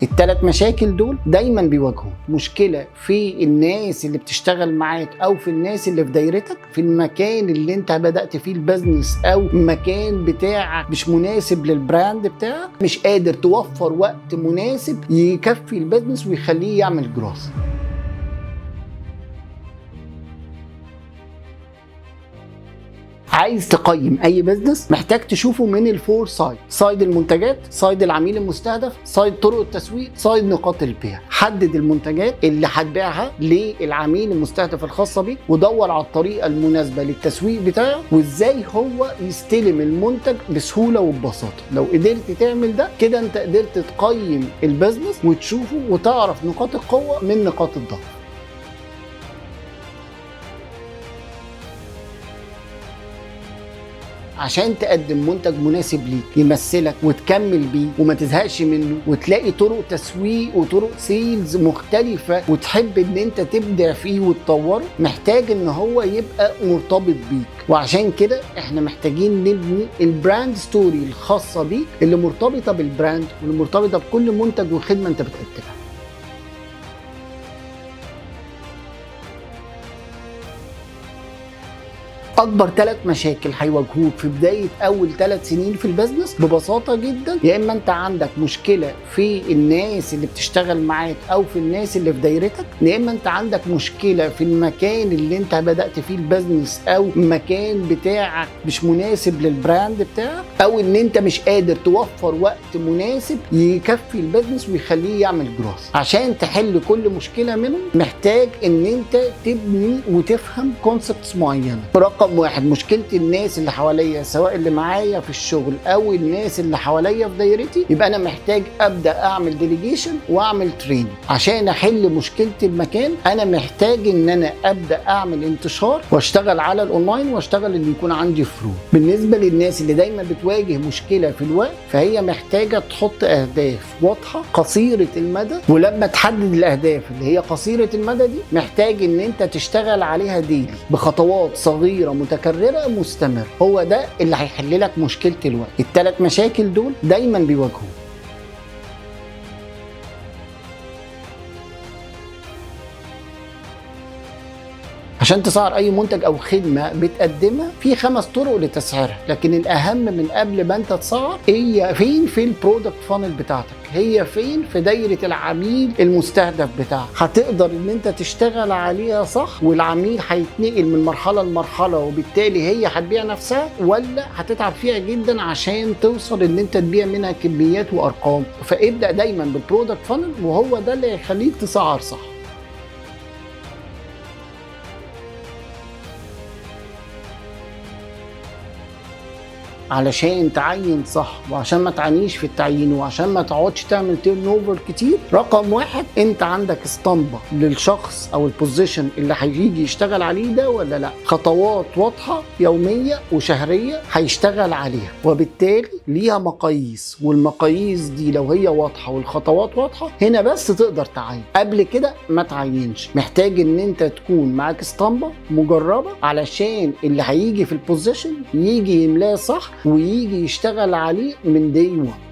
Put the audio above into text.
الثلاث مشاكل دول دايما بيواجهوا مشكلة في الناس اللي بتشتغل معاك او في الناس اللي في دايرتك، في المكان اللي انت بدأت فيه البزنس او المكان بتاعك مش مناسب للبراند بتاعك، مش قادر توفر وقت مناسب يكفي البزنس ويخليه يعمل جروث. عايز تقيم اي بزنس محتاج تشوفه من الفور سايد المنتجات، سايد العميل المستهدف، سايد طرق التسويق، سايد نقاط البيع. حدد المنتجات اللي هتبيعها للعميل المستهدف الخاصه بيك، ودور على الطريقه المناسبه للتسويق بتاعه وازاي هو يستلم المنتج بسهوله وببساطه. لو قدرت تعمل ده كده انت قدرت تقيم البزنس وتشوفه وتعرف نقاط القوه من نقاط الضعف. عشان تقدم منتج مناسب ليك يمثلك وتكمل بيه وما تزهقش منه، وتلاقي طرق تسويق وطرق سيلز مختلفة وتحب ان انت تبدع فيه وتطوره، محتاج ان هو يبقى مرتبط بيك. وعشان كده احنا محتاجين نبني البراند ستوري الخاصة بيك اللي مرتبطة بالبراند واللي مرتبطة بكل منتج وخدمة انت بتقدمها. اكبر 3 مشاكل هيواجهوك في بدايه اول 3 سنين في البزنس ببساطه جدا، يا اما انت عندك مشكله في الناس اللي بتشتغل معاك او في الناس اللي في دايرتك، يا اما انت عندك مشكله في المكان اللي انت بدات فيه البزنس او المكان بتاعك مش مناسب للبراند بتاعك، او ان انت مش قادر توفر وقت مناسب يكفي البزنس ويخليه يعمل جروث. عشان تحل كل مشكله منهم محتاج ان انت تبني وتفهم كونسبتس معينه. رقم 1، مشكلة الناس اللي حواليا سواء اللي معايا في الشغل او الناس اللي حواليا في دايرتي، يبقى انا محتاج ابدا اعمل ديليجيشن واعمل تريننج. عشان احل مشكلة المكان انا محتاج ان انا ابدا اعمل انتشار واشتغل على الاونلاين واشتغل ان يكون عندي فروع. بالنسبة للناس اللي دايما بتواجه مشكلة في الوقت، فهي محتاجة تحط اهداف واضحة قصيرة المدى، ولما تحدد الاهداف اللي هي قصيرة المدى دي محتاج ان انت تشتغل عليها ديلي بخطوات صغيرة متكررة مستمر. هو ده اللي هيحل لك مشكلة الوقت. الثلاث مشاكل دول دايما بيواجهوا. عشان تسعر اي منتج او خدمه بتقدمها في 5 طرق لتسعيرها، لكن الاهم من قبل ما انت تسعر هي فين في البرودكت فانل بتاعتك، هي فين في دايره العميل المستهدف بتاعك. هتقدر ان انت تشتغل عليها صح والعميل هيتنقل من مرحله لمرحله وبالتالي هي هتبيع نفسها، ولا هتتعب فيها جدا عشان توصل ان انت تبيع منها كميات وارقام. فابدا دايما بالبرودكت فانل وهو ده اللي هيخليك تسعر صح. علشان تعين صح وعشان ما تعانيش في التعيين وعشان ما تقعدش تعمل تيرن اوفر كتير، رقم 1 انت عندك اسطمبة للشخص او البوزيشن اللي هيجي يشتغل عليه ده ولا لا، خطوات واضحة يومية وشهرية هيشتغل عليها وبالتالي ليها مقاييس، والمقاييس دي لو هي واضحة والخطوات واضحة هنا بس تقدر تعين. قبل كده ما تعينش. محتاج ان انت تكون معاك اسطمبة مجربة علشان اللي هيجي في البوزيشن يجي يملاه صح ويجي يشتغل عليه من day one.